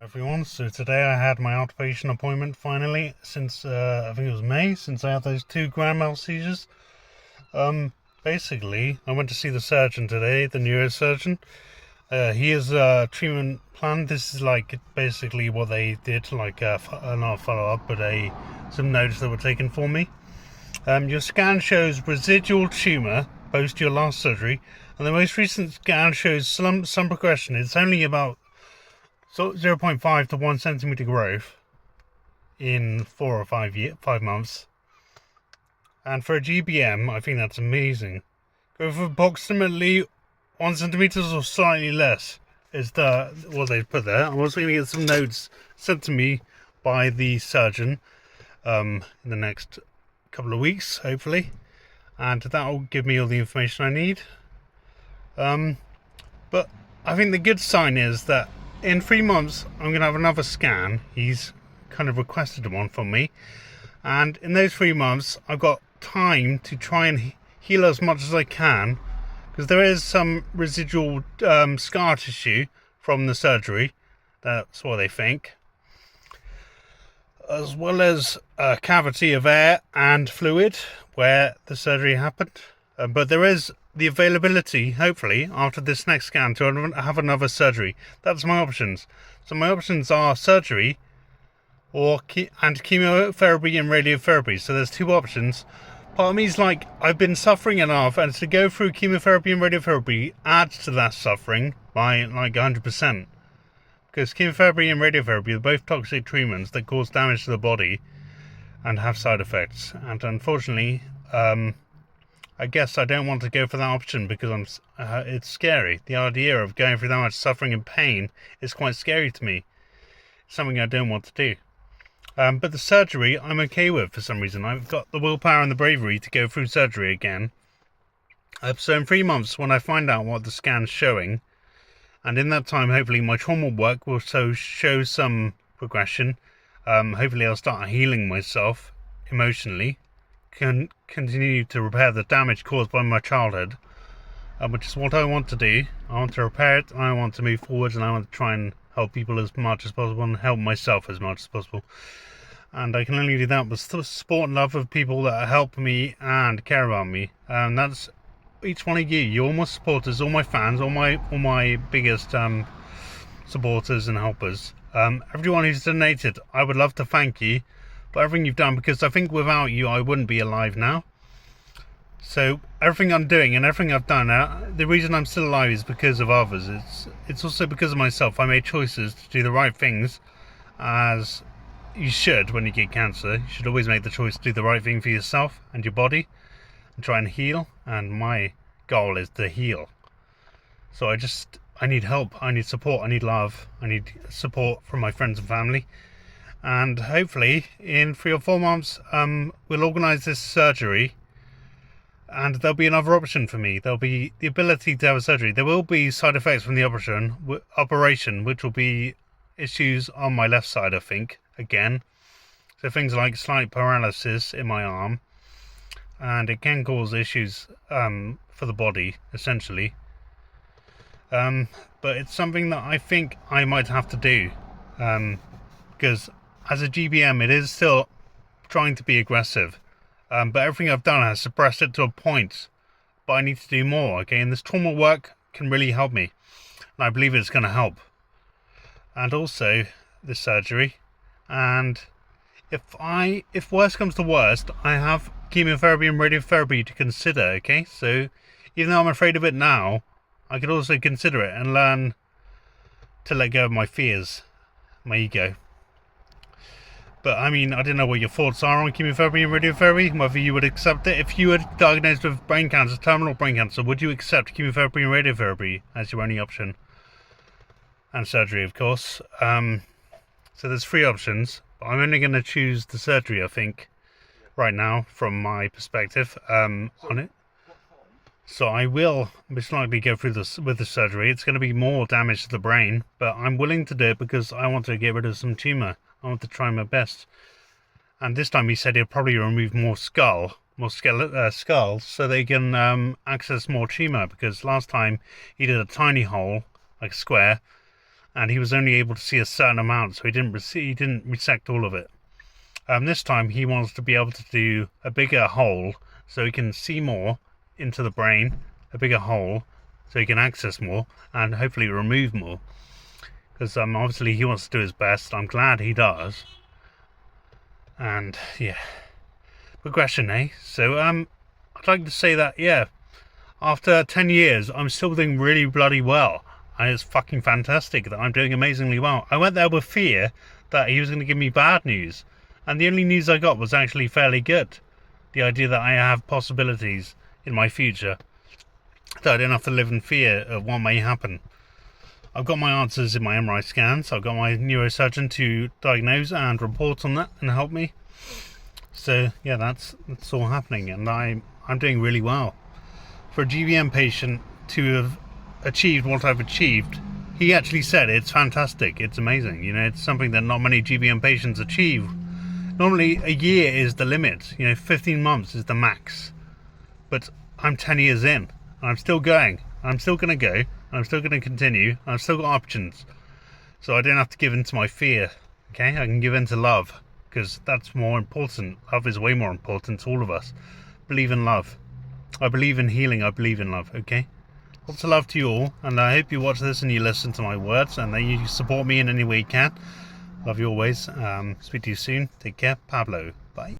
Everyone, so today I had my outpatient appointment finally since I think it was May, since I had those two grand mal seizures. Basically I went to see the surgeon today, the neurosurgeon. He has a treatment plan. This is like basically what they did, like not a follow up, but some notes that were taken for me. Your scan shows residual tumour post your last surgery, and the most recent scan shows some progression. It's only about 0.5 to 1 centimeter growth in 5 months. And for a GBM, I think that's amazing. Growth of approximately 1 centimeter or slightly less is what they put there. I'm also going to get some notes sent to me by the surgeon in the next couple of weeks, hopefully. And that will give me all the information I need. But I think the good sign is that in 3 months, I'm going to have another scan. He's kind of requested one from me. And in those 3 months, I've got time to try and heal as much as I can. Because there is some residual scar tissue from the surgery. That's what they think. As well as a cavity of air and fluid where the surgery happened. But there is the availability, hopefully, after this next scan to have another surgery. That's my options. So my options are surgery and chemotherapy and radiotherapy. So there's two options. Part of me is like, I've been suffering enough, and to go through chemotherapy and radiotherapy adds to that suffering by like 100%. Because chemotherapy and radiotherapy are both toxic treatments that cause damage to the body and have side effects. And unfortunately, I guess I don't want to go for that option because it's scary. The idea of going through that much suffering and pain is quite scary to me. It's something I don't want to do. But the surgery I'm okay with for some reason. I've got the willpower and the bravery to go through surgery again. So in 3 months, when I find out what the scan's showing, and in that time, hopefully my trauma work will show some progression. Hopefully I'll start healing myself emotionally. Can continue to repair the damage caused by my childhood, which is what I want to do. I want to repair it, I want to move forward, and I want to try and help people as much as possible and help myself as much as possible. And I can only do that with the support and love of people that help me and care about me. And that's each one of you. You're all my supporters, all my fans, all my biggest supporters and helpers. Everyone who's donated, I would love to thank you for everything you've done, because I think without you I wouldn't be alive now. So everything I'm doing and everything I've done, the reason I'm still alive is because of others. It's also because of myself. I made choices to do the right things, as you should when you get cancer. You should always make the choice to do the right thing for yourself and your body and try and heal. And my goal is to heal. So I need help, I need support, I need love, I need support from my friends and family. And hopefully in 3 or 4 months, we'll organise this surgery, and there'll be another option for me. There'll be the ability to have a surgery. There will be side effects from the operation, which will be issues on my left side, I think, again. So things like slight paralysis in my arm, and it can cause issues for the body, essentially. But it's something that I think I might have to do, because as a GBM, it is still trying to be aggressive. But everything I've done has suppressed it to a point. But I need to do more, okay? And this trauma work can really help me. And I believe it's going to help. And also, the surgery. And if worst comes to worst, I have chemotherapy and radiotherapy to consider, okay? So, even though I'm afraid of it now, I could also consider it and learn to let go of my fears, my ego. But I mean, I don't know what your thoughts are on chemotherapy and radiotherapy, whether you would accept it. If you were diagnosed with brain cancer, terminal brain cancer, would you accept chemotherapy and radiotherapy as your only option? And surgery, of course. So there's 3 options, but I'm only going to choose the surgery, I think, right now, from my perspective on it. So I will most likely go through this with the surgery. It's going to be more damage to the brain, but I'm willing to do it because I want to get rid of some tumour. I want to try my best. And this time he said he'll probably remove more skulls, so they can access more tumour, because last time he did a tiny hole, like a square, and he was only able to see a certain amount, so he didn't resect all of it. This time he wants to be able to do a bigger hole so he can see more into the brain, a bigger hole so he can access more and hopefully remove more, because obviously he wants to do his best. I'm glad he does. And yeah, progression, eh? So I'd like to say that, yeah, after 10 years I'm still doing really bloody well, and it's fucking fantastic that I'm doing amazingly well. I went there with fear that he was going to give me bad news, and the only news I got was actually fairly good. The idea that I have possibilities in my future, that I don't have to live in fear of what may happen. I've got my answers in my MRI scans. I've got my neurosurgeon to diagnose and report on that and help me. So yeah, that's all happening, and I'm doing really well. For a GBM patient to have achieved what I've achieved, he actually said it's fantastic, it's amazing. You know, it's something that not many GBM patients achieve. Normally a year is the limit, 15 months is the max. But I'm 10 years in, and I'm still going. I'm still going to go, and I'm still going to continue, and I've still got options. So I don't have to give in to my fear, okay? I can give in to love, because that's more important. Love is way more important to all of us. Believe in love. I believe in healing, I believe in love, okay? Lots of love to you all, and I hope you watch this and you listen to my words, and that you support me in any way you can. Love you always. Speak to you soon. Take care. Pablo. Bye.